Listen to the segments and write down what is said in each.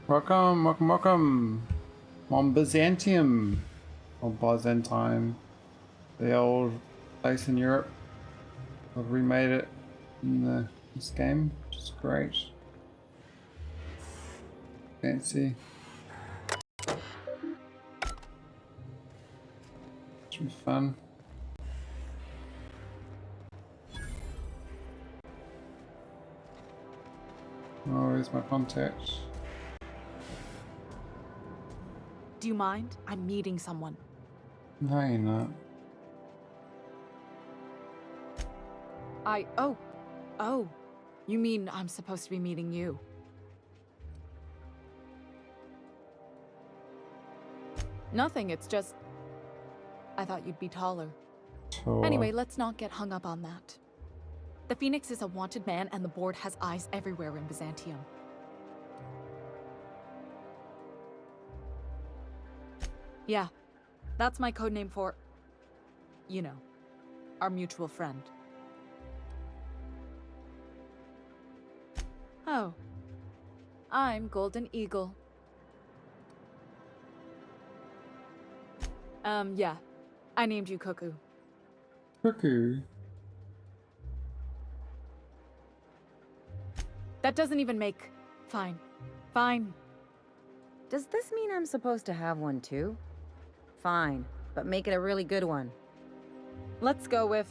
Welcome, welcome, welcome. On Byzantium, or Byzantine, the old place in Europe. I've remade it in this game, which is great. Fancy. Should be fun. Oh, where's my contact? Do you mind? I'm meeting someone. No, you're not. Oh. You mean I'm supposed to be meeting you? Nothing, it's just... I thought you'd be taller. Sure. Anyway, let's not get hung up on that. The Phoenix is a wanted man, and the board has eyes everywhere in Byzantium. Yeah, that's my codename for... you know, our mutual friend. Oh. I'm Golden Eagle. Yeah. I named you Cuckoo. Cuckoo. That doesn't even make... Fine. Fine. Does this mean I'm supposed to have one too? Fine, but make it a really good one. Let's go with...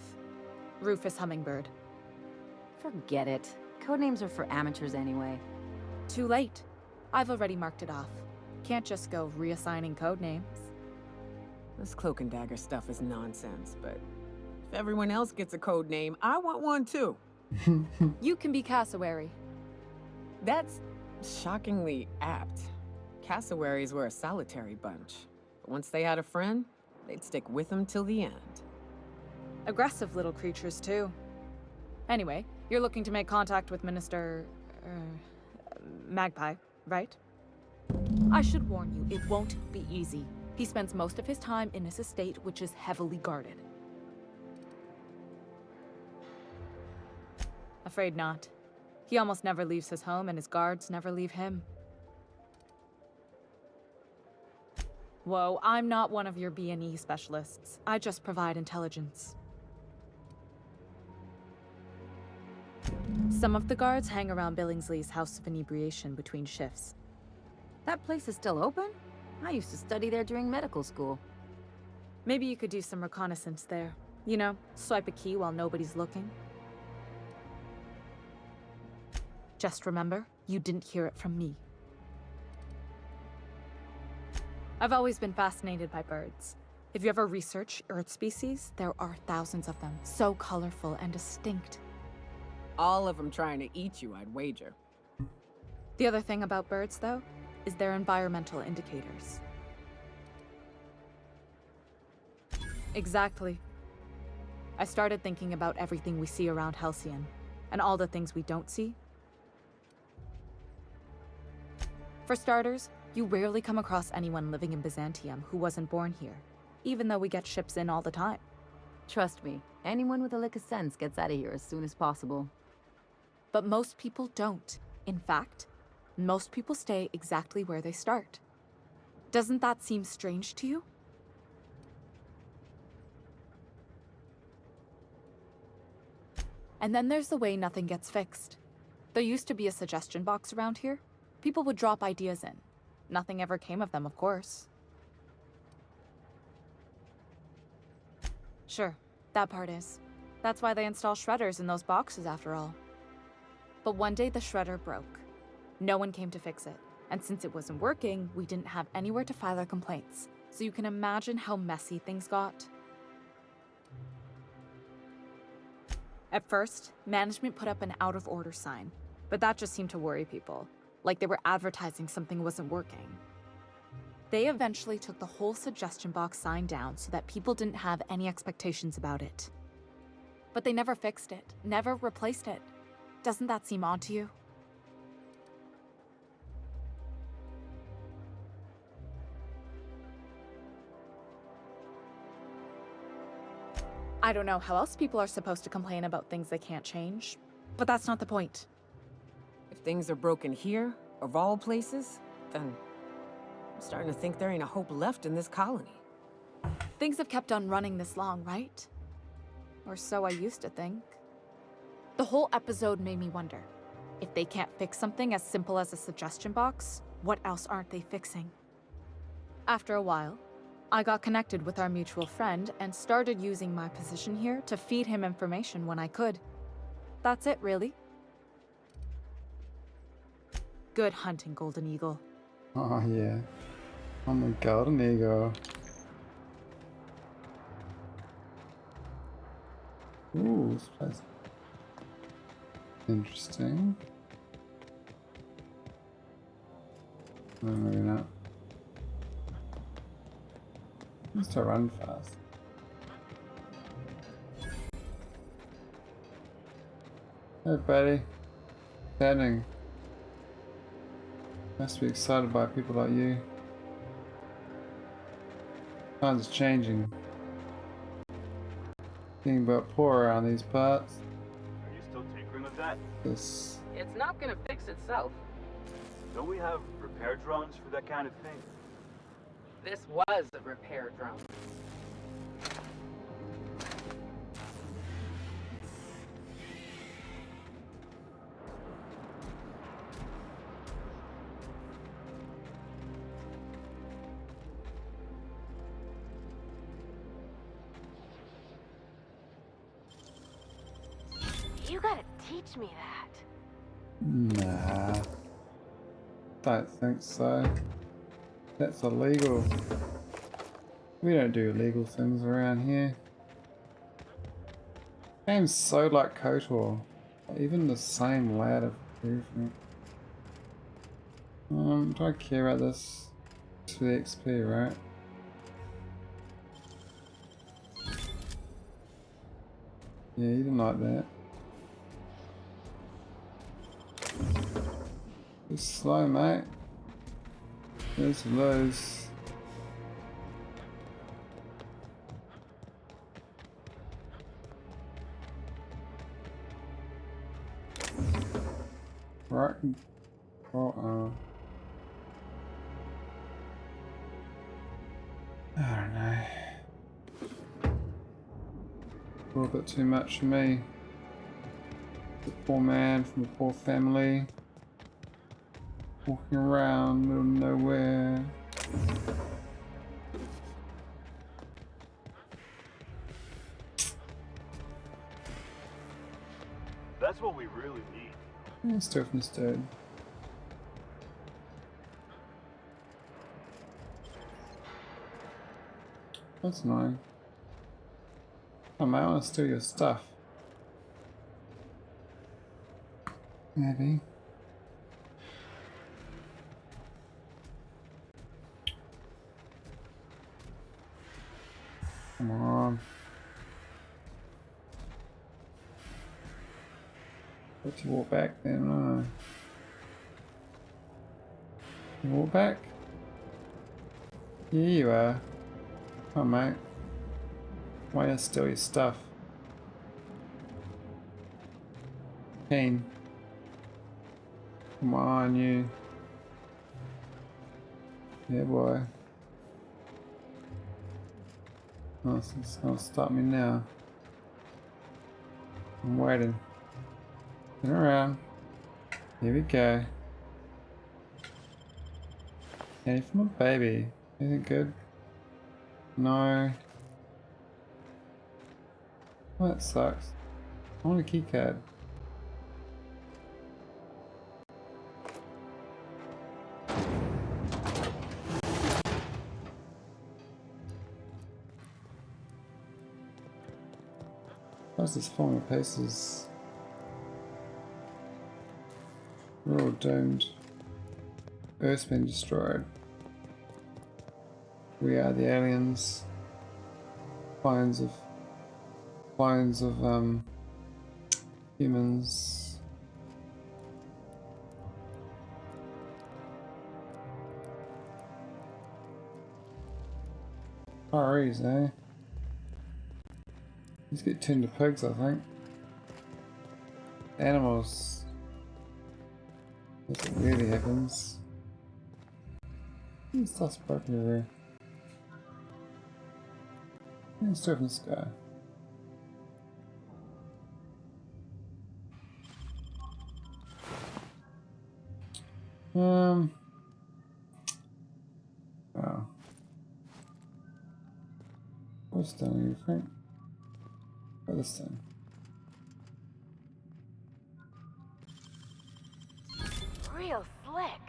Rufus Hummingbird. Forget it. Codenames are for amateurs anyway. Too late. I've already marked it off. Can't just go reassigning codenames. This cloak and dagger stuff is nonsense, but if everyone else gets a code name, I want one too. You can be Cassowary. That's shockingly apt. Cassowaries were a solitary bunch. But once they had a friend, they'd stick with them till the end. Aggressive little creatures, too. Anyway, you're looking to make contact with Minister... Magpie, right? I should warn you, it won't be easy. He spends most of his time in his estate, which is heavily guarded. Afraid not. He almost never leaves his home, and his guards never leave him. Whoa, I'm not one of your B&E specialists. I just provide intelligence. Some of the guards hang around Billingsley's House of Inebriation between shifts. That place is still open? I used to study there during medical school. Maybe you could do some reconnaissance there. You know, swipe a key while nobody's looking. Just remember, you didn't hear it from me. I've always been fascinated by birds. If you ever research Earth species, there are thousands of them, so colorful and distinct. All of them trying to eat you, I'd wager. The other thing about birds, though, is their environmental indicators. Exactly. I started thinking about everything we see around Halcyon, and all the things we don't see. For starters, you rarely come across anyone living in Byzantium who wasn't born here, even though we get ships in all the time. Trust me, anyone with a lick of sense gets out of here as soon as possible. But most people don't. In fact, most people stay exactly where they start. Doesn't that seem strange to you? And then there's the way nothing gets fixed. There used to be a suggestion box around here. People would drop ideas in. Nothing ever came of them, of course. Sure, that part is. That's why they install shredders in those boxes, after all. But one day the shredder broke. No one came to fix it. And since it wasn't working, we didn't have anywhere to file our complaints. So you can imagine how messy things got. At first, management put up an out-of-order sign. But that just seemed to worry people. Like they were advertising something wasn't working. They eventually took the whole suggestion box sign down so that people didn't have any expectations about it. But they never fixed it, never replaced it. Doesn't that seem odd to you? I don't know how else people are supposed to complain about things they can't change, but that's not the point. If things are broken here, of all places, then I'm starting to think there ain't a hope left in this colony. Things have kept on running this long, right? Or so I used to think. The whole episode made me wonder, if they can't fix something as simple as a suggestion box, what else aren't they fixing? After a while, I got connected with our mutual friend and started using my position here to feed him information when I could. That's it, really. Good hunting, Golden Eagle. Oh yeah. Oh my golden eagle. Ooh, this place. Interesting. No, maybe not. Let's to run fast. Hey buddy. Standing. Must be excited by people like you. Times are changing. Getting about poor around these parts. Are you still tinkering with that? This. It's not gonna fix itself. Don't we have repair drones for that kind of thing? This was a repair drone. You gotta teach me that. Nah. Don't think so. That's illegal. We don't do illegal things around here. Game's so like KOTOR. Even the same ladder for everything. Do I care about this? It's for the XP, right? Yeah, you didn't like that. It's slow, mate. There's lows. Right. I don't know. A little bit too much for me. The poor man from a poor family. Walking around, middle of nowhere. That's what we really need. Yeah, still from this dude. That's annoying. Oh man, I want to steal your stuff. Maybe. Come on. Got to walk back then, no. You walk back? Here you are. Come on, mate. Why don't you steal your stuff? Keen. Come on, you. Yeah, boy. Oh, it's gonna stop me now. I'm waiting. Turn around. Here we go. Candy from a baby. Anything good? No. Oh, that sucks. I want a key card. What's this falling to pieces? We're all doomed. Earth's been destroyed. We are the aliens. Clones of humans. REs, eh? These get turned to pigs, I think. Animals. That's what really happens. Stuff's broken everywhere. Let's start from this guy. Oh. What's down here, Frank? Or this thing? Real slick.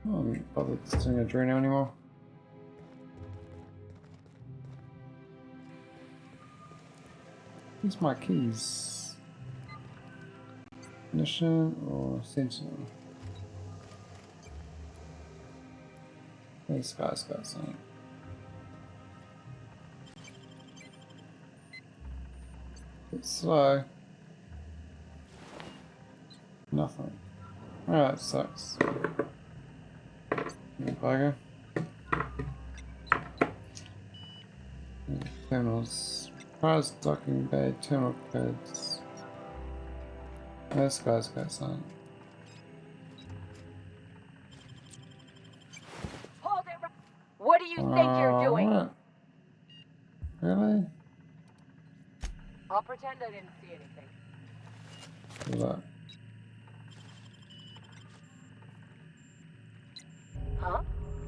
Oh, I'm not bothered doing a Drano anymore. Where's my keys? Mission or Sentinel? This guy's got something. It's slow. Nothing. Alright, sucks. Bugger. Terminals. Prize docking bay, terminal codes. This guy's got something. Hold it. What do you think you're doing? What? Really? I'll pretend I didn't see anything. Good luck. Huh?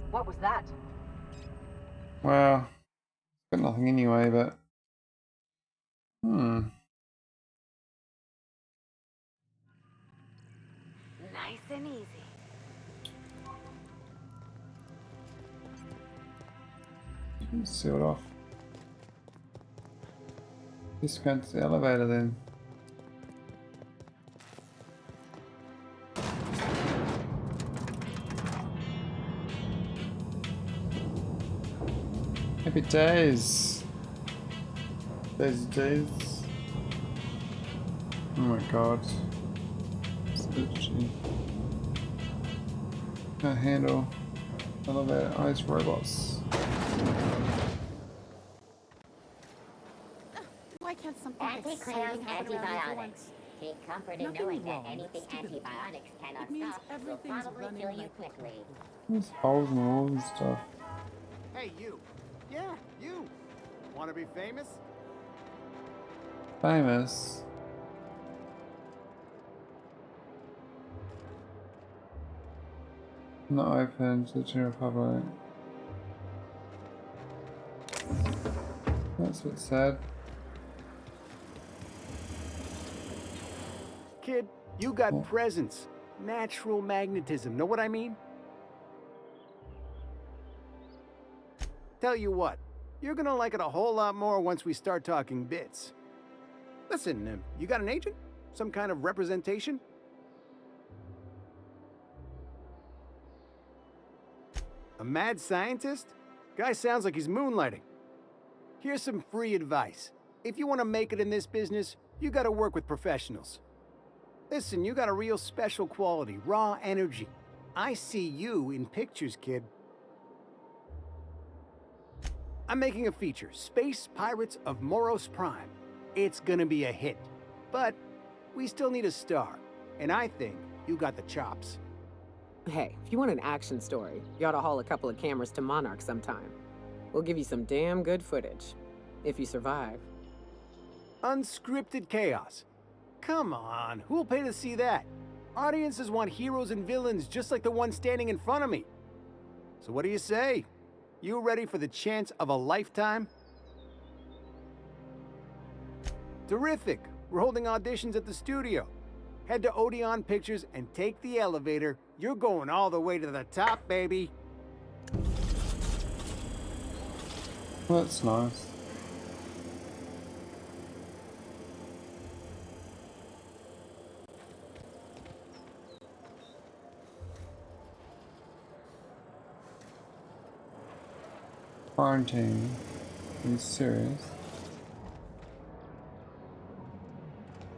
What was that? Well, got nothing anyway, but Nice and easy. seal it off. Just go to the elevator then. Happy days. Days. Oh my god. It's itchy. Can't handle elevator ice robots. Why can't something Anti-chaos exciting happen around here for antibiotics. once? Take comfort in Nothing knowing that wrong with anything stupid antibiotics cannot It means stop will everything's probably running kill you like quickly. There's holes in the walls and stuff. Hey, you. Yeah, you. Want to be famous? Famous. Not open to the general public. That's what's sad. Kid, you got Oh. presence. Natural magnetism. Know what I mean? Tell you what, you're gonna like it a whole lot more once we start talking bits. Listen, you got an agent? Some kind of representation? A mad scientist? Guy sounds like he's moonlighting. Here's some free advice. If you want to make it in this business, you gotta work with professionals. Listen, you got a real special quality, raw energy. I see you in pictures, kid. I'm making a feature, Space Pirates of Moros Prime. It's gonna be a hit. But we still need a star. And I think you got the chops. Hey, if you want an action story, you ought to haul a couple of cameras to Monarch sometime. We'll give you some damn good footage. If you survive. Unscripted chaos. Come on, who'll pay to see that? Audiences want heroes and villains just like the one standing in front of me. So what do you say? You ready for the chance of a lifetime? Terrific. We're holding auditions at the studio. Head to Odeon Pictures and take the elevator. You're going all the way to the top, baby. That's nice. Quarantine. Are you serious?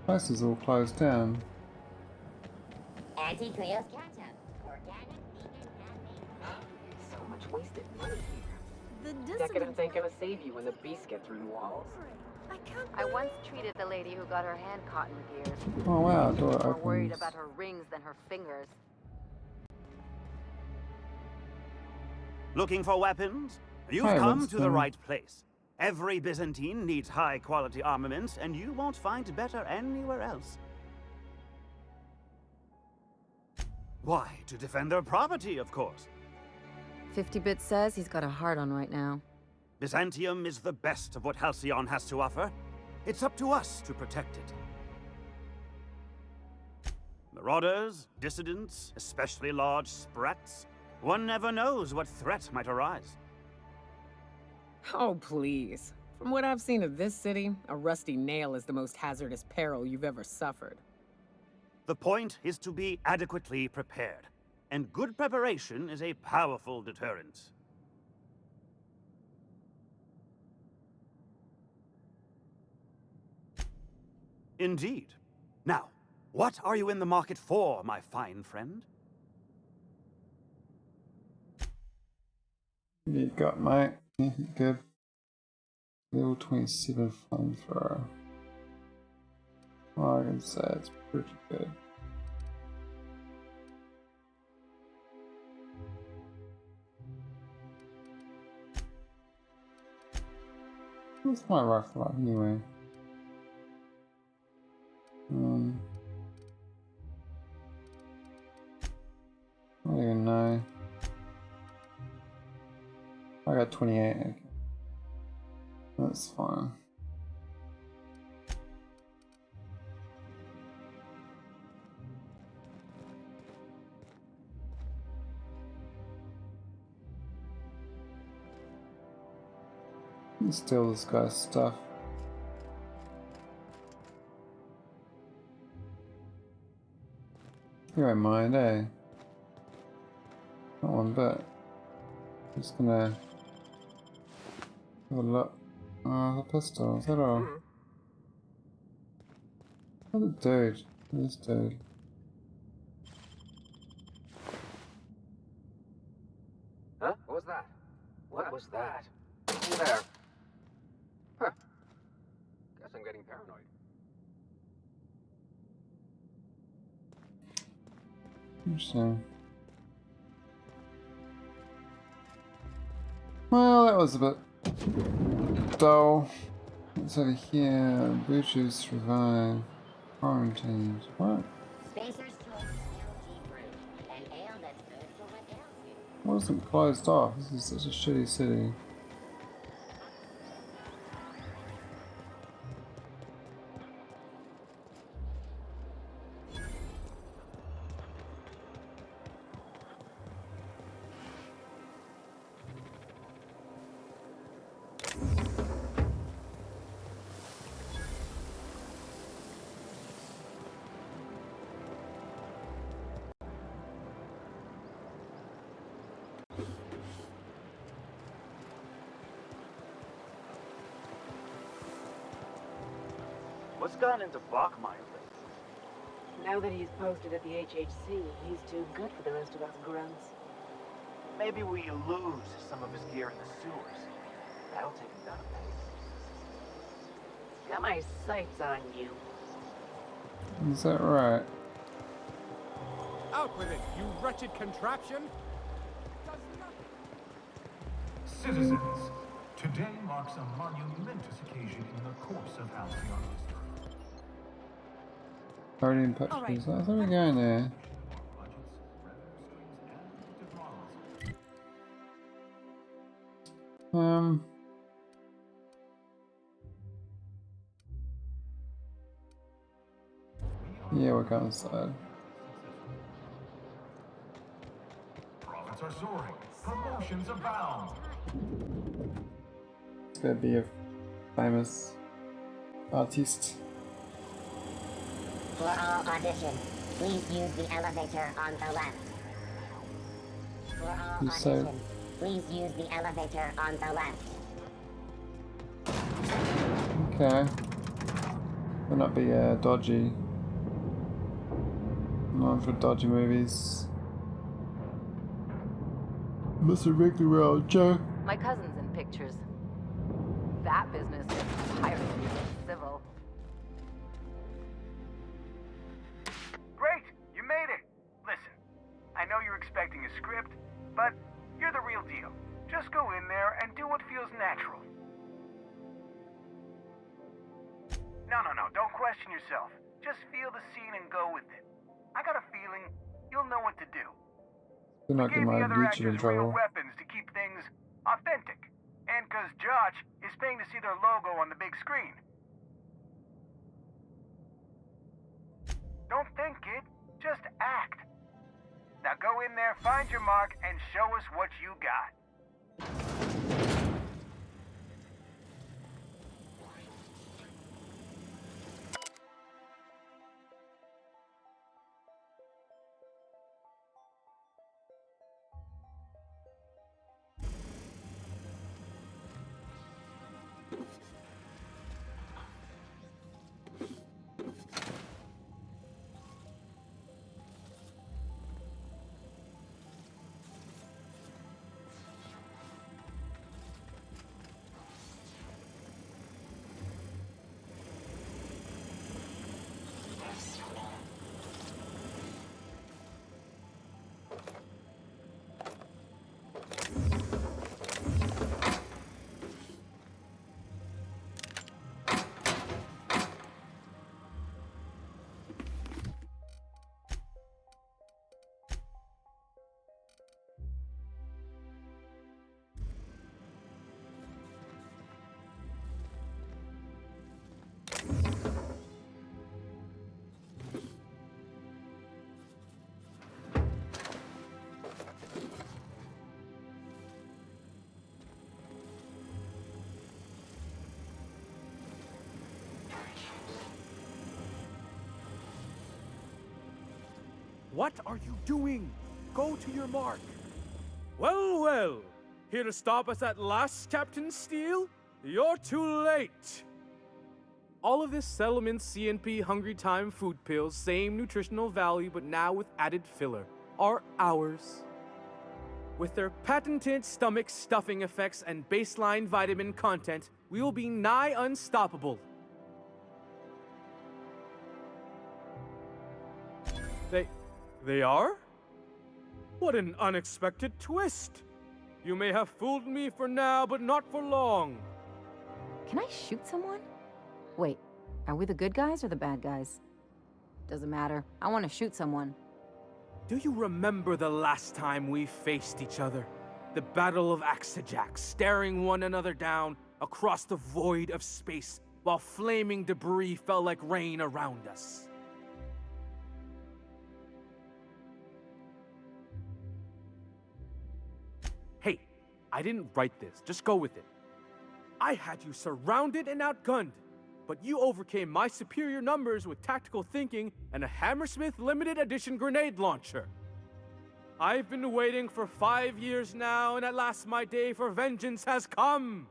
Place is all closed down. Anti-chaos ketchup. Organic, vegan, handmade. So much wasted money The here. Decadents ain't gonna save you when the beasts get through the walls. I can't I once treated the lady who got her hand caught in gears. Oh wow, door More worried opens. about her rings than her fingers. Looking for weapons? You've Hi, come to the Winston. right place. Every Byzantine needs high-quality armaments, and you won't find better anywhere else. Why? To defend their property, of course. 50-bit says he's got a hard on right now. Byzantium is the best of what Halcyon has to offer. It's up to us to protect it. Marauders, dissidents, especially large sprats. One never knows what threat might arise. Oh, please. From what I've seen of this city, a rusty nail is the most hazardous peril you've ever suffered. The point is to be adequately prepared, and good preparation is a powerful deterrent. Indeed. Now, what are you in the market for, my fine friend? You got mate. Yeah, good. Level 27 flamethrower. Well, I can say it's pretty good. What's my rifle like anyway? I don't even know. I got 28. Okay. That's fine. Let's steal this guy's stuff. You won't mind, eh? Not one bit. Just gonna have a look. Oh, the pistol, is that all? Oh, the dude. This dude. Huh? What was that? What was that? In there. Huh. Guess I'm getting paranoid. Interesting. Well, that was a bit dull. What's over here? Butchers survive. Quarantined. What? Spacer's choice LG brew. An ale that's good for what ails you. Wasn't closed off. This is such a shitty city. What's gone into Bachmeyer lately? Now that he's posted at the HHC, he's too good for the rest of us grunts. Maybe we lose some of his gear in the sewers. That'll take him down a peg. Got my sights on you. Is that right? Out with it, you wretched contraption! Citizens, today marks a monumentous occasion in the course of Halcyon history. Guardian Pictures. I thought we were going there. Yeah, we're going inside. Profits are soaring. Promotions abound. It's gonna be a famous artist. For all auditions, please use the elevator on the left. For all You said- auditions, please use the elevator on the left. Okay. Will not be dodgy. Known for dodgy movies. Mr. Wrigley Road, Joe. My cousin's in pictures. That business is piracy and civil. But you're the real deal. Just go in there and do what feels natural. No, don't question yourself. Just feel the scene and go with it. I got a feeling you'll know what to do. Do not get Gave the my other YouTube in actors real trouble. weapons to keep things authentic. And cause Josh is paying to see their logo on the big screen. Don't think, kid. Just act. Now go in there, find your mark, and show us what you got. What are you doing? Go to your mark. Well, well. Here to stop us at last, Captain Steele? You're too late. All of this settlement CNP Hungry Time food pills, same nutritional value, but now with added filler, are ours. With their patented stomach stuffing effects and baseline vitamin content, we will be nigh unstoppable. They are? What an unexpected twist! You may have fooled me for now, but not for long. Can I shoot someone? Wait, are we the good guys or the bad guys? Doesn't matter. I want to shoot someone. Do you remember the last time we faced each other? The Battle of Axejack, staring one another down across the void of space while flaming debris fell like rain around us. Hey, I didn't write this. Just go with it. I had you surrounded and outgunned, but you overcame my superior numbers with tactical thinking and a Hammersmith limited edition grenade launcher. I've been waiting for 5 years now, and at last my day for vengeance has come.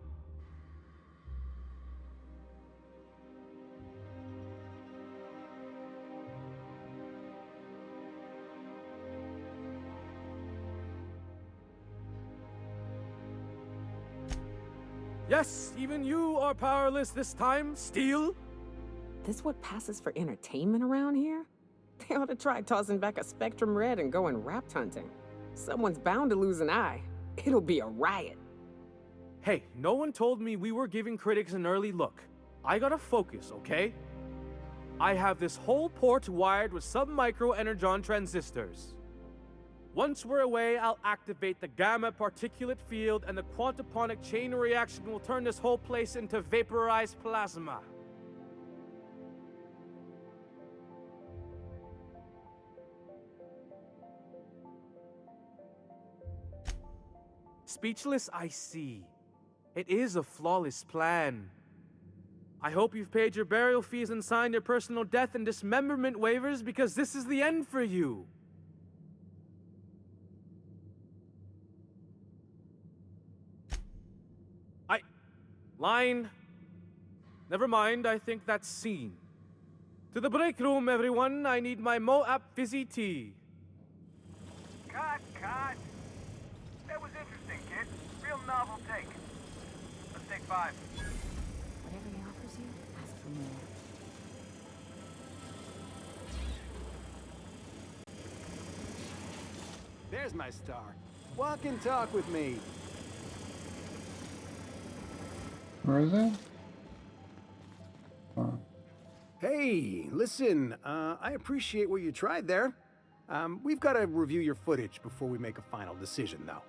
Yes, even you are powerless this time, Steel. This what passes for entertainment around here? They ought to try tossing back a Spectrum Red and going rapt hunting. Someone's bound to lose an eye. It'll be a riot. Hey, no one told me we were giving critics an early look. I gotta focus, okay? I have this whole port wired with sub-micro energon transistors. Once we're away, I'll activate the gamma particulate field and the quantaponic chain reaction will turn this whole place into vaporized plasma. Speechless, I see. It is a flawless plan. I hope you've paid your burial fees and signed your personal death and dismemberment waivers because this is the end for you. Line. Never mind, I think that's scene. To the break room, everyone. I need my Moab fizzy tea. Cut. That was interesting, kid. Real novel take. Let's take 5. Whatever he offers you, ask for more. There's my star. Walk and talk with me. Where is it? Oh. Hey, listen, I appreciate what you tried there. We've got to review your footage before we make a final decision, though.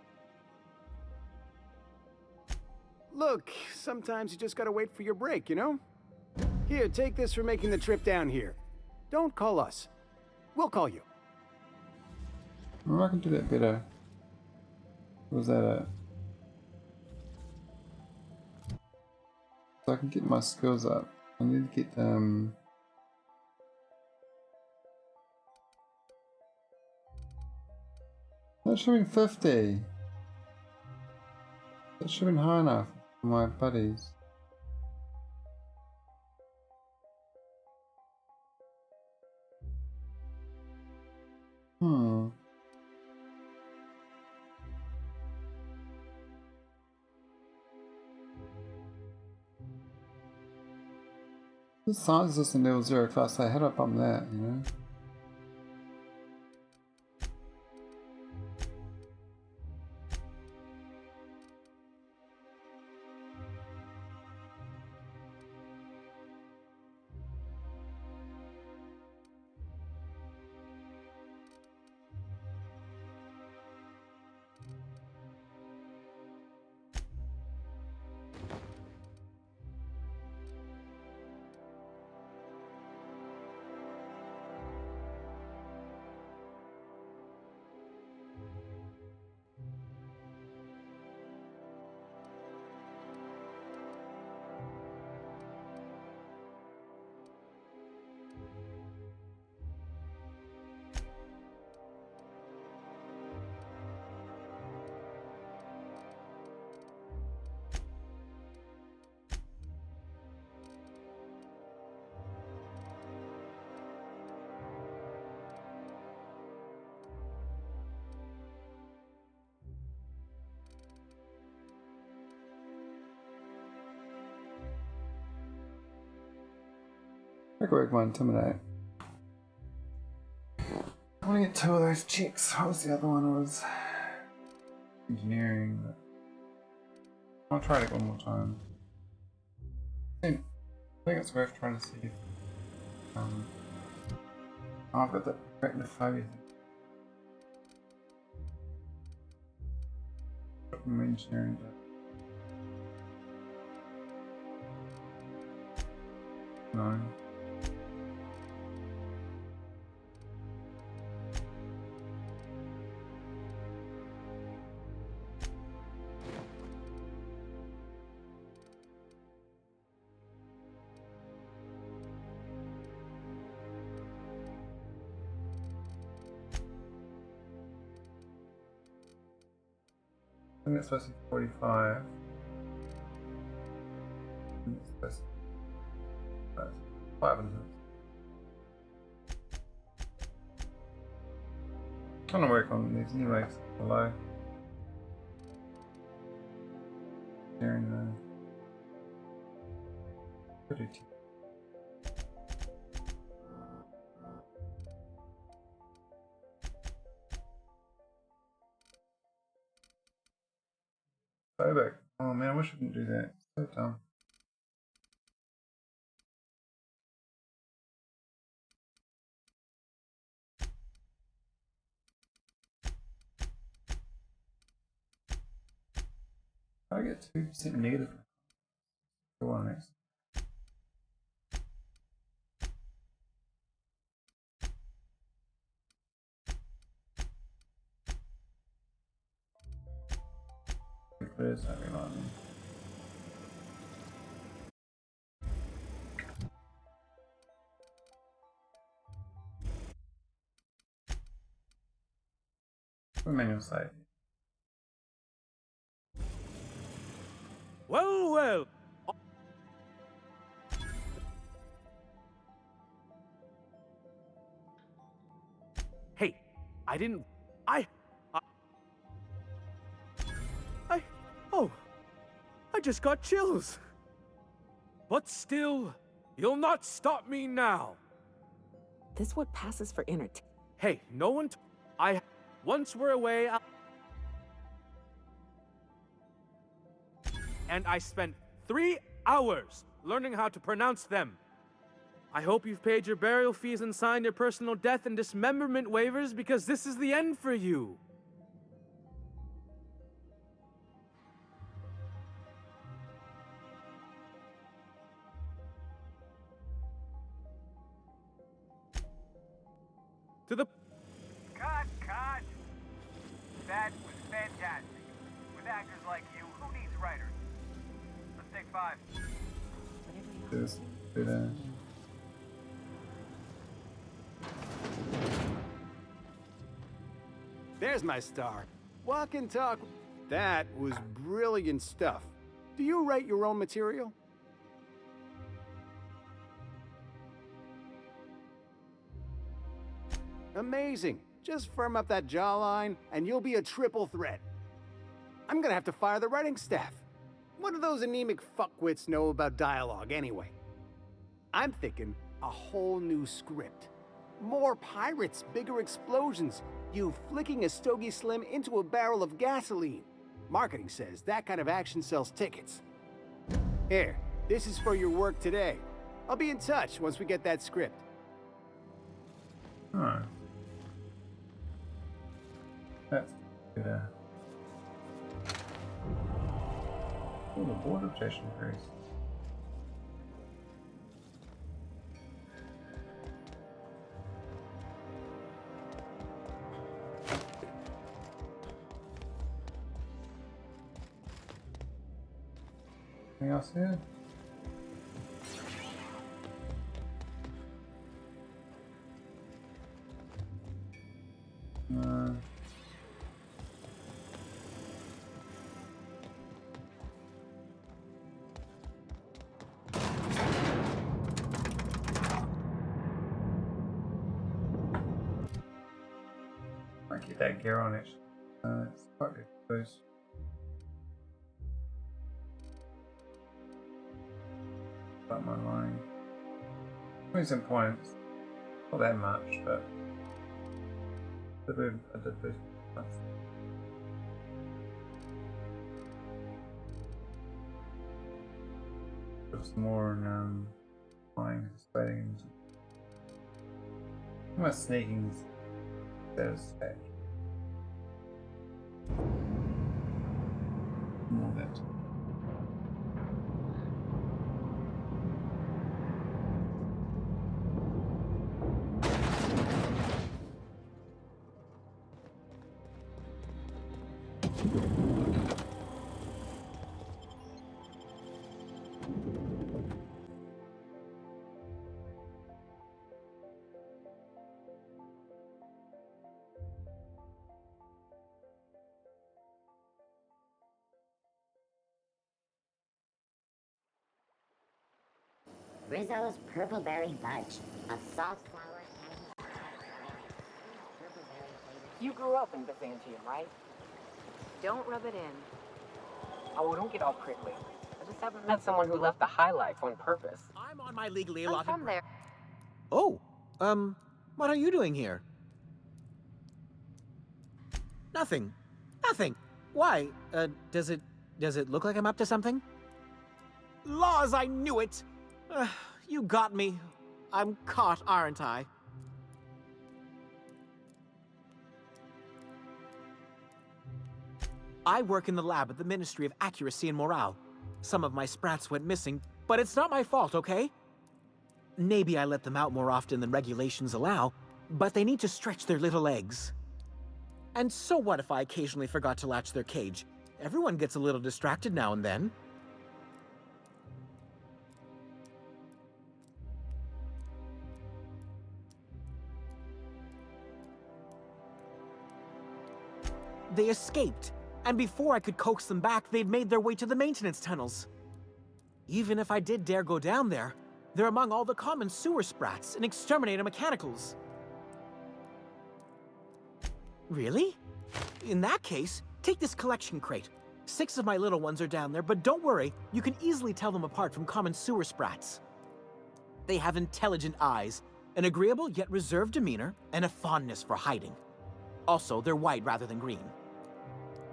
Look, sometimes you just gotta wait for your break, you know? Here, take this for making the trip down here. Don't call us. We'll call you. Maybe I can do that better. Was that it? So I can get my skills up. I need to get that should have been 50. That should have been high enough for my buddies. This science is in level 0 class, so I had up on that, you know? I could work my intimidate. I want to get 2 of those checks. What was the other one? It was engineering. But I'll try it one more time. I think it's worth trying to see if oh, I've got that arachnophobia thing. From engineering. No. I think it's supposed to be 45. I think it's supposed to be 5 and trying to work on these anyways below. Sharing the pretty. Playback. Oh man, I wish I didn't do that. So dumb. I get 2% negative. Go on next. There's something on me. Manual site. Well, well. Hey, I didn't. Oh, I just got chills. But still, you'll not stop me now. This what passes for entertainment? Hey, no one. Once we're away, and I spent 3 hours learning how to pronounce them. I hope you've paid your burial fees and signed your personal death and dismemberment waivers, because this is the end for you. To the... Cut! That was fantastic. With actors like you, who needs writers? Let's take 5. Just finish. There's my star. Walk and talk. That was brilliant stuff. Do you write your own material? Amazing. Just firm up that jawline, and you'll be a triple threat. I'm gonna have to fire the writing staff. What do those anemic fuckwits know about dialogue anyway? I'm thinking a whole new script. More pirates, bigger explosions, you flicking a Stogie Slim into a barrel of gasoline. Marketing says that kind of action sells tickets. Here, this is for your work today. I'll be in touch once we get that script. Alright. That's good. Oh, the board objection increase. Anything else here? No. Might get that gear on it. It's quite exposed. About my line. 27 points. Not that much, but I did boost points. Put some more in flying, spreading. My sneaking satisfaction. More of that. Rizzo's Purple Berry Fudge. A soft sour candy. You grew up in Byzantium, right? Don't rub it in. Oh, don't get all prickly. I just haven't met someone who left the high life on purpose. I'm on my legally I'm allotted... from there. Oh, what are you doing here? Nothing. Nothing. Why? Does it look like I'm up to something? Laws, I knew it! You got me. I'm caught, aren't I? I work in the lab at the Ministry of Accuracy and Morale. Some of my sprats went missing, but it's not my fault, okay? Maybe I let them out more often than regulations allow, but they need to stretch their little legs. And so what if I occasionally forgot to latch their cage? Everyone gets a little distracted now and then. They escaped, and before I could coax them back, they'd made their way to the maintenance tunnels. Even if I did dare go down there, they're among all the common sewer sprats and exterminator mechanicals. Really? In that case, take this collection crate. 6 of my little ones are down there, but don't worry, you can easily tell them apart from common sewer sprats. They have intelligent eyes, an agreeable yet reserved demeanor, and a fondness for hiding. Also, they're white rather than green.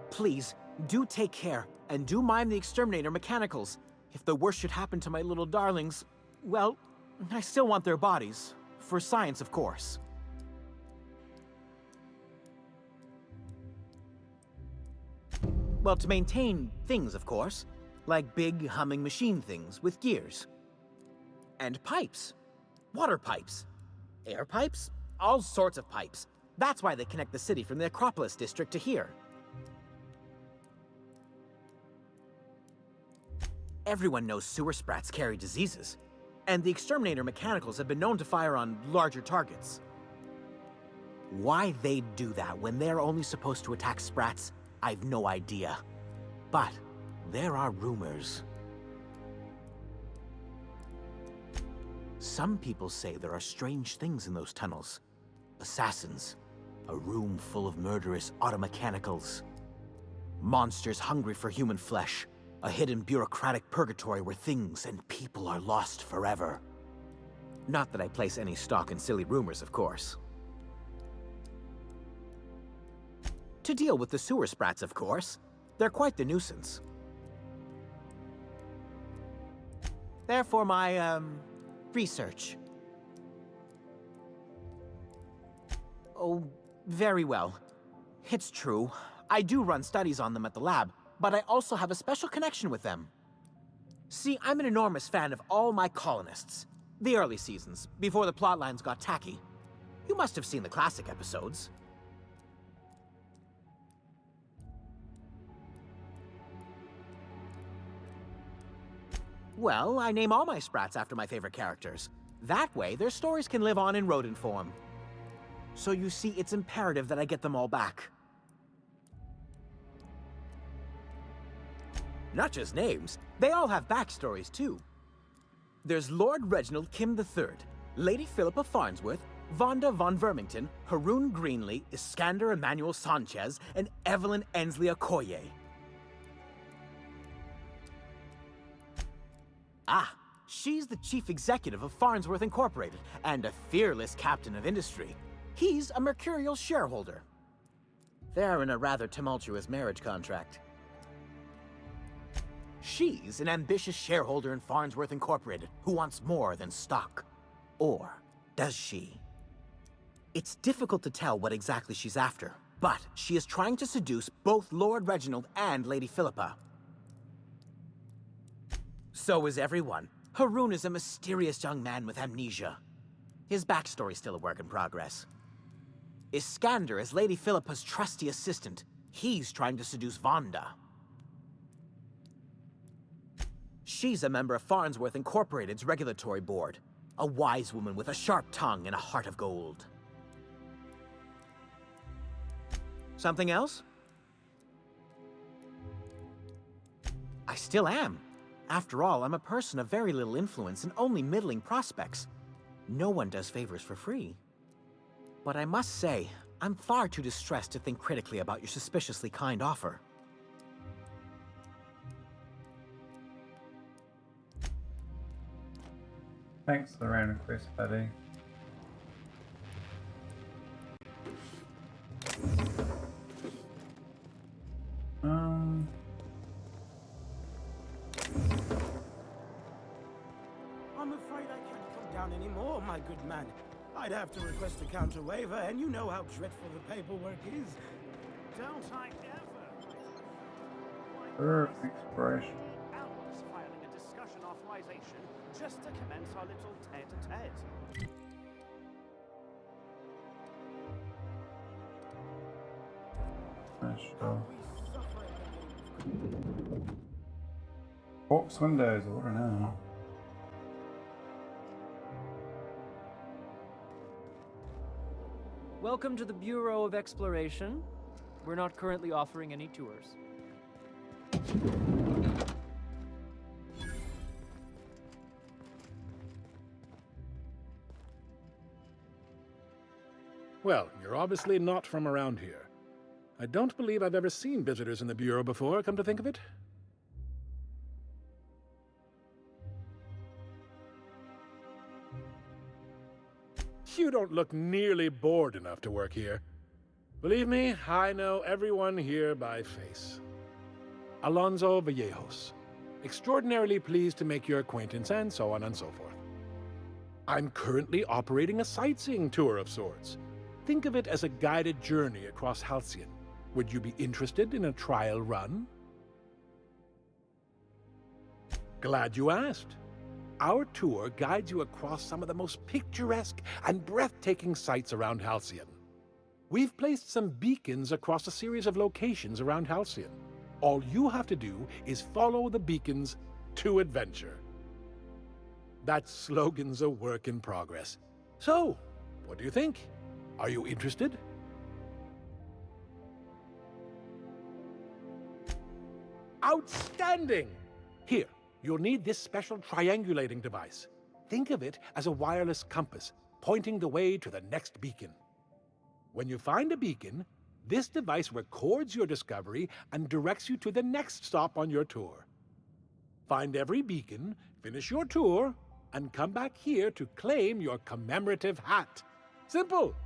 Please, Do take care, and do mind the exterminator mechanicals. If the worst should happen to my little darlings, well, I still want their bodies. For science, of course. Well, to maintain things, of course. Like big, humming machine things with gears. And pipes. Water pipes. Air pipes. All sorts of pipes. That's why they connect the city from the Acropolis district to here. Everyone knows sewer sprats carry diseases. And the exterminator mechanicals have been known to fire on larger targets. Why they'd do that when they're only supposed to attack sprats, I've no idea. But there are rumors. Some people say there are strange things in those tunnels. Assassins. A room full of murderous automechanicals. Monsters hungry for human flesh. A hidden bureaucratic purgatory where things and people are lost forever. Not that I place any stock in silly rumors, of course. To deal with the sewer sprats, of course. They're quite the nuisance. Therefore, my, research. Oh, very well. It's true. I do run studies on them at the lab, but I also have a special connection with them. See, I'm an enormous fan of all my colonists. The early seasons, before the plotlines got tacky. You must have seen the classic episodes. Well, I name all my sprats after my favorite characters. That way, their stories can live on in rodent form. So you see, it's imperative that I get them all back. Not just names, they all have backstories too. There's Lord Reginald Kim III, Lady Philippa Farnsworth, Vonda von Vermington, Haroon Greenlee, Iskander Emmanuel Sanchez, and Evelyn Ensley Okoye. Ah, she's the chief executive of Farnsworth Incorporated and a fearless captain of industry. He's a mercurial shareholder. They're in a rather tumultuous marriage contract. She's an ambitious shareholder in Farnsworth Incorporated who wants more than stock. Or does she? It's difficult to tell what exactly she's after, but she is trying to seduce both Lord Reginald and Lady Philippa. So is everyone. Haroon is a mysterious young man with amnesia. His backstory's still a work in progress. Iskander is Lady Philippa's trusty assistant. He's trying to seduce Vonda. She's a member of Farnsworth Incorporated's regulatory board. A wise woman with a sharp tongue and a heart of gold. Something else? I still am. After all, I'm a person of very little influence and only middling prospects. No one does favors for free. But I must say, I'm far too distressed to think critically about your suspiciously kind offer. Thanks for the random request, buddy. I'm afraid I can't come down anymore, my good man. I'd have to request a counter waiver, and you know how dreadful the paperwork is. Don't I ever? Exploration. Hours filing a discussion authorization just to commence our little tete-a-tete. Sure. Box windows, I don't know. Welcome to the Bureau of Exploration. We're not currently offering any tours. Well, you're obviously not from around here. I don't believe I've ever seen visitors in the Bureau before, come to think of it. You don't look nearly bored enough to work here. Believe me, I know everyone here by face. Alonso Vallejos. Extraordinarily pleased to make your acquaintance, and so on and so forth. I'm currently operating a sightseeing tour of sorts. Think of it as a guided journey across Halcyon. Would you be interested in a trial run? Glad you asked. Our tour guides you across some of the most picturesque and breathtaking sights around Halcyon. We've placed some beacons across a series of locations around Halcyon. All you have to do is follow the beacons to adventure. That slogan's a work in progress. So, what do you think? Are you interested? Outstanding! Here, you'll need this special triangulating device. Think of it as a wireless compass, pointing the way to the next beacon. When you find a beacon, this device records your discovery and directs you to the next stop on your tour. Find every beacon, finish your tour, and come back here to claim your commemorative hat. Simple!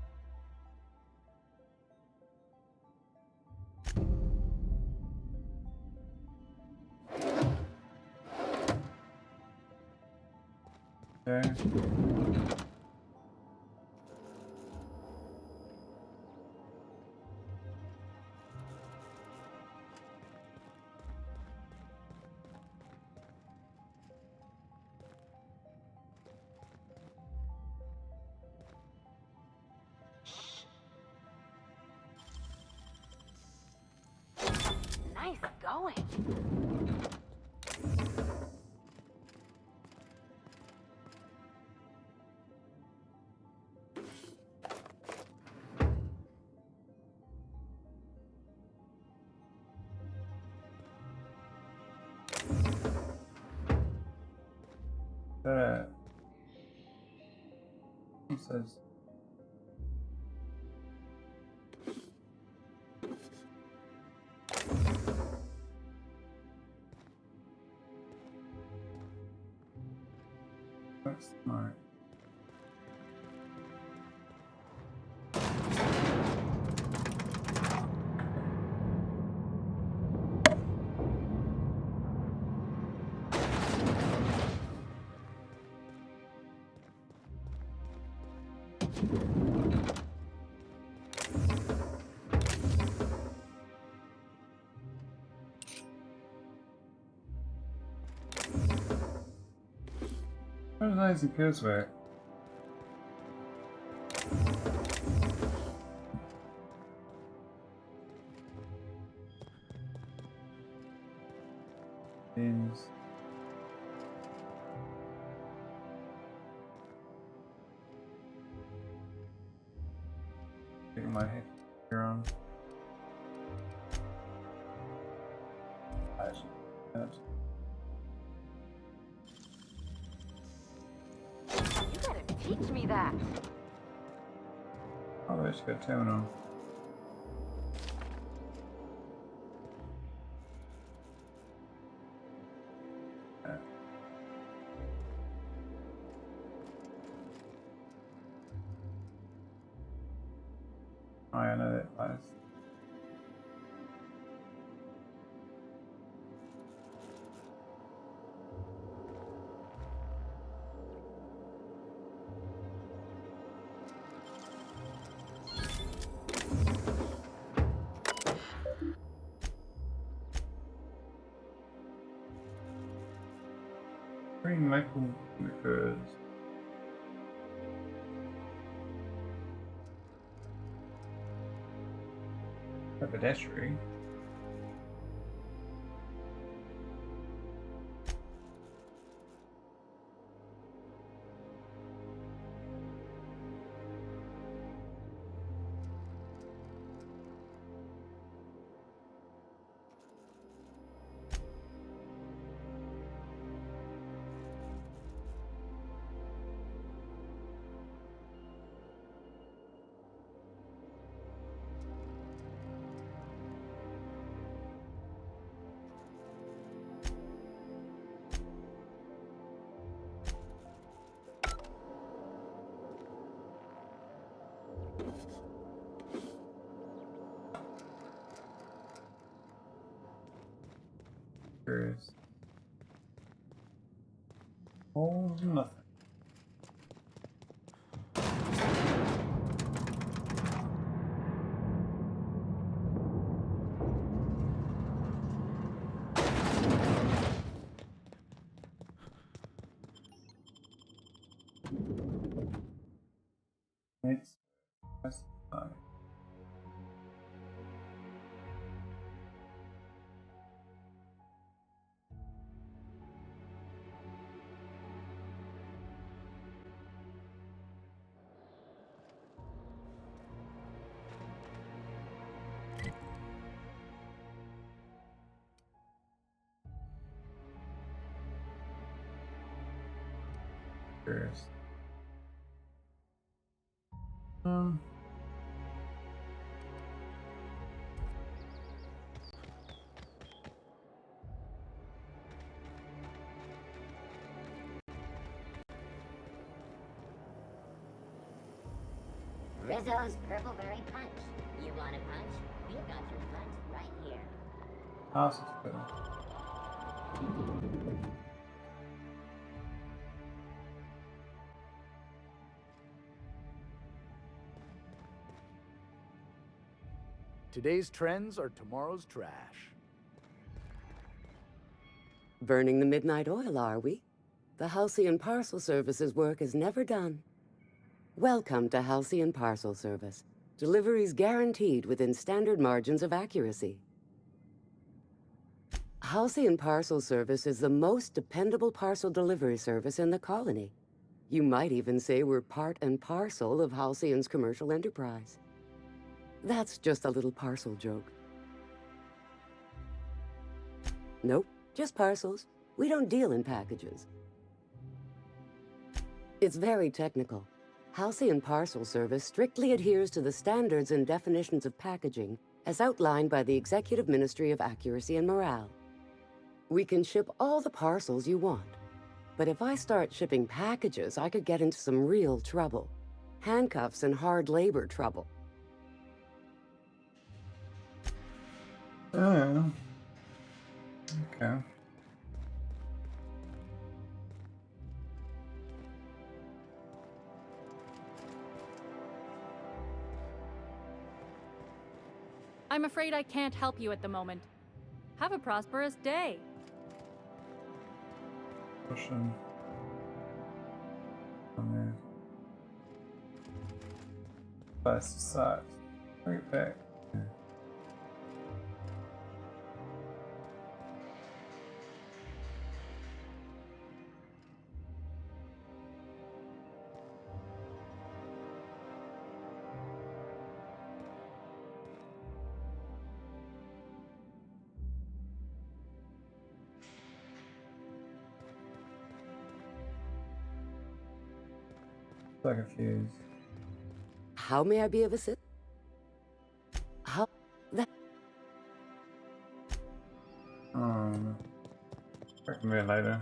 Okay. Nice going. It says that's smart. How does Lazy Kills work? Means getting my head here on. You gotta teach me that. Oh, let's go terminal. Oh, I know that place. Green Michael because a pedestrian. Curious. Oh, nothing. It's fine. Curious. Rizzo's Purple Berry Punch. You want a punch? We've got your punch right here. Awesome. Good. Today's trends are tomorrow's trash. Burning the midnight oil, are we? The Halcyon Parcel Service's work is never done. Welcome to Halcyon Parcel Service. Deliveries guaranteed within standard margins of accuracy. Halcyon Parcel Service is the most dependable parcel delivery service in the colony. You might even say we're part and parcel of Halcyon's commercial enterprise. That's just a little parcel joke. Nope, just parcels. We don't deal in packages. It's very technical. Halcyon Parcel Service strictly adheres to the standards and definitions of packaging as outlined by the Executive Ministry of Accuracy and Morale. We can ship all the parcels you want. But if I start shipping packages, I could get into some real trouble. Handcuffs and hard labor trouble. Oh. Okay. I'm afraid I can't help you at the moment. Have a prosperous day. Pushing. On there. Best size. Great pick. Yeah. So confused. How may I be of assistance? How? That. Check me later.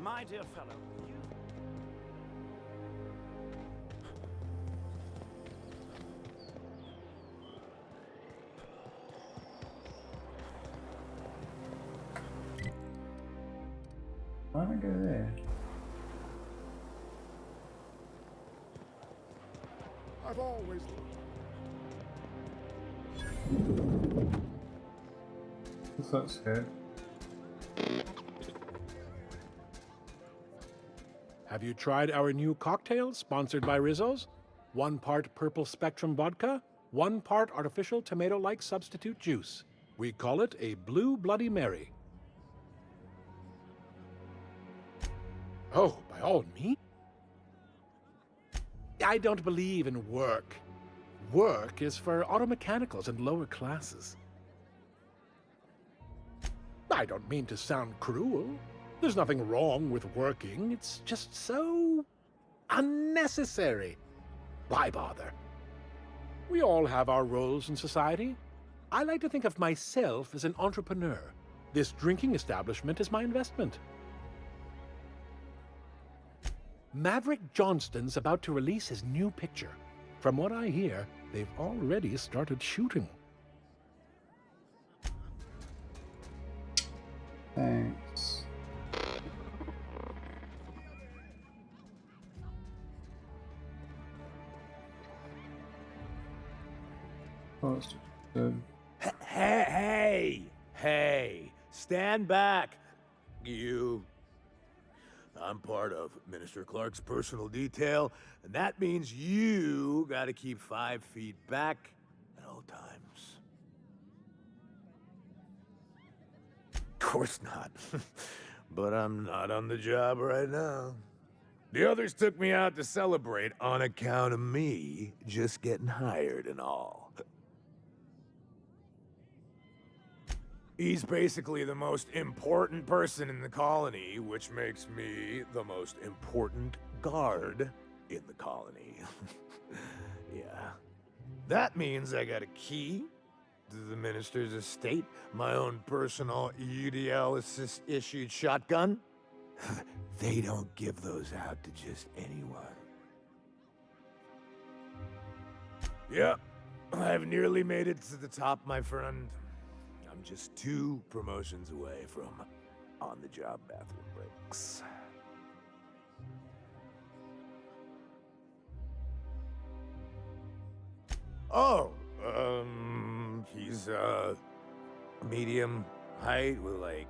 My dear fellow, you... Why don't I go there? I've always... This looks good. Have you tried our new cocktail sponsored by Rizzo's? 1 part purple spectrum vodka, 1 part artificial tomato-like substitute juice. We call it a Blue Bloody Mary. Oh, by all means. I don't believe in work. Work is for auto mechanicals and lower classes. I don't mean to sound cruel. There's nothing wrong with working. It's just so unnecessary. Why bother? We all have our roles in society. I like to think of myself as an entrepreneur. This drinking establishment is my investment. Maverick Johnston's about to release his new picture. From what I hear, they've already started shooting. Thanks. Good. Hey, stand back, you. I'm part of Minister Clark's personal detail, and that means you gotta keep 5 feet back at all times. Of course not. But I'm not on the job right now. The others took me out to celebrate on account of me just getting hired and all. He's basically the most important person in the colony, which makes me the most important guard in the colony. Yeah. That means I got a key to the minister's estate, my own personal UDL-issued shotgun. They don't give those out to just anyone. Yep, I've nearly made it to the top, my friend. I'm just 2 promotions away from on-the-job bathroom breaks. Oh, he's, medium height with, like,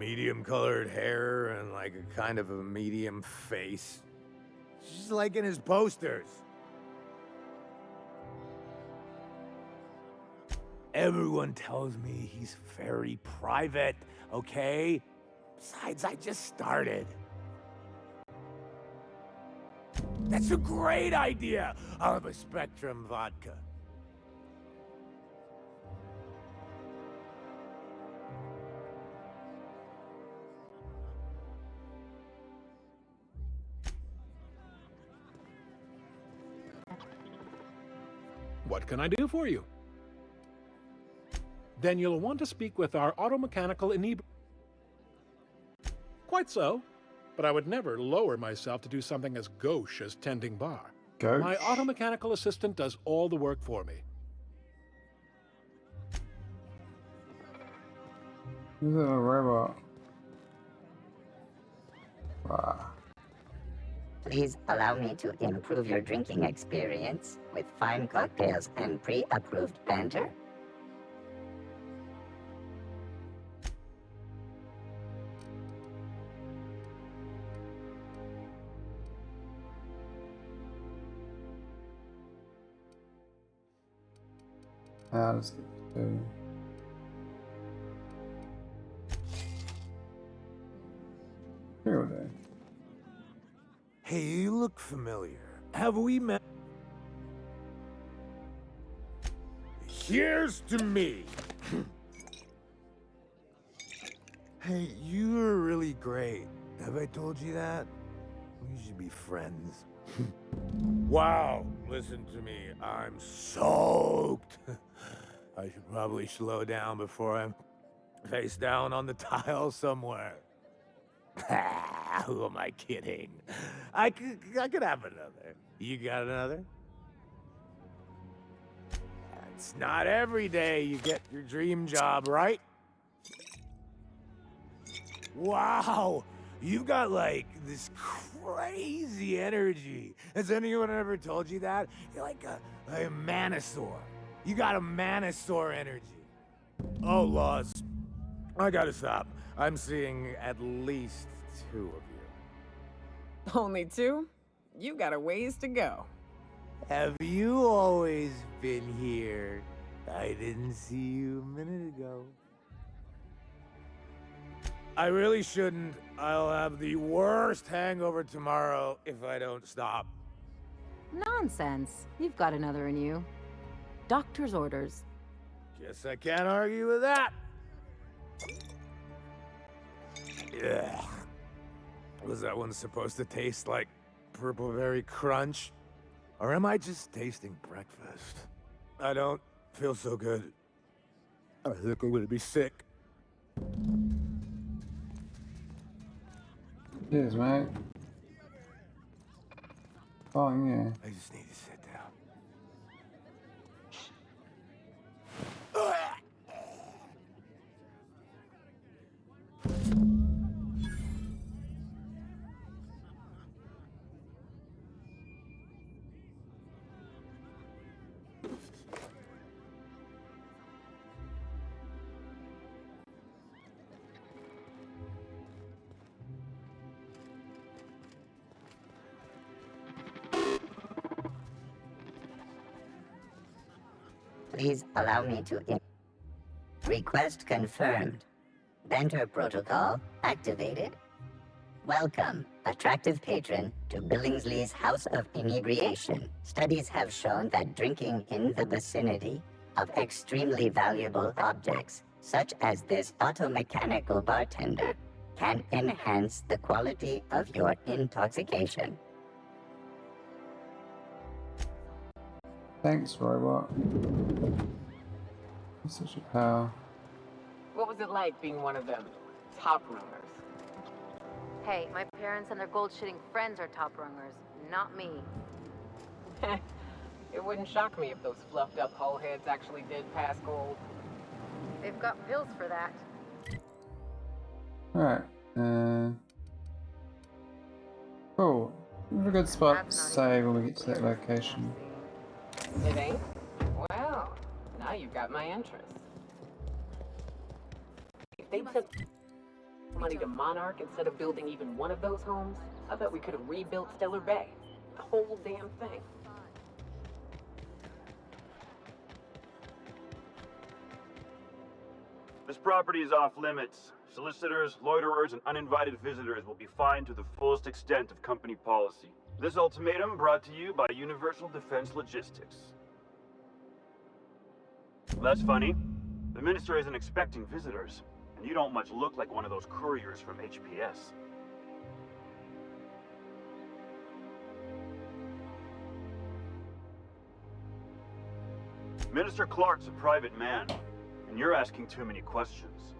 medium-colored hair and, like, a kind of a medium face. Just like in his posters. Everyone tells me he's very private, okay? Besides, I just started. That's a great idea! I'll have a Spectrum vodka. What can I do for you? Then you'll want to speak with our automechanical enabler. Quite so, but I would never lower myself to do something as gauche as tending bar. Gauche? My automechanical assistant does all the work for me. This is a robot. Wow. Please allow me to improve your drinking experience with fine cocktails and pre-approved banter. Let's do. Here we go. Hey, you look familiar. Have we met? Here's to me. Hey, you're really great. Have I told you that? We should be friends. Wow, listen to me. I'm soaked. I should probably slow down before I'm face down on the tile somewhere. Who am I kidding? I could have another. You got another? It's not every day you get your dream job, right? Wow, you've got like this crazy energy. Has anyone ever told you that? You're like a manosaur. You got a manosaur energy. Oh, Laws, I gotta stop. I'm seeing at least 2 of you. Only 2? You got a ways to go. Have you always been here? I didn't see you a minute ago. I really shouldn't. I'll have the worst hangover tomorrow if I don't stop. Nonsense. You've got another in you. Doctor's orders. Guess I can't argue with that. Yeah. Was that one supposed to taste like purple berry crunch? Or am I just tasting breakfast? I don't feel so good. I think I'm gonna be sick. Cheers, mate. Oh, yeah. I just need to sit down. Please allow me to request confirmed. Banter protocol activated. Welcome, attractive patron, to Billingsley's House of Inebriation. Studies have shown that drinking in the vicinity of extremely valuable objects, such as this automechanical bartender, can enhance the quality of your intoxication. Thanks, robot. You're such a pal. What was it like being one of them top runners? Hey, my parents and their gold-shitting friends are top rungers, not me. It wouldn't shock me if those fluffed up hull heads actually did pass gold. They've got pills for that. Alright. Cool. We have a good spot to save when we get to that location. It ain't? Well, now you've got my interest. If they'd sent money to Monarch instead of building even one of those homes, I bet we could have rebuilt Stellar Bay. The whole damn thing. This property is off limits. Solicitors, loiterers, and uninvited visitors will be fined to the fullest extent of company policy. This ultimatum brought to you by Universal Defense Logistics. That's funny. The minister isn't expecting visitors, and you don't much look like one of those couriers from HPS. Minister Clark's a private man, and you're asking too many questions.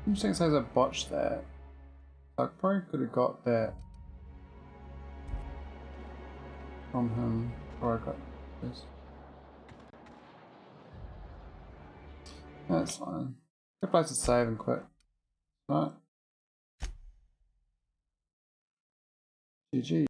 Interesting says I botched that. I probably could have got that from him before I got this. That's fine. Good place to save and quit. Right. GG.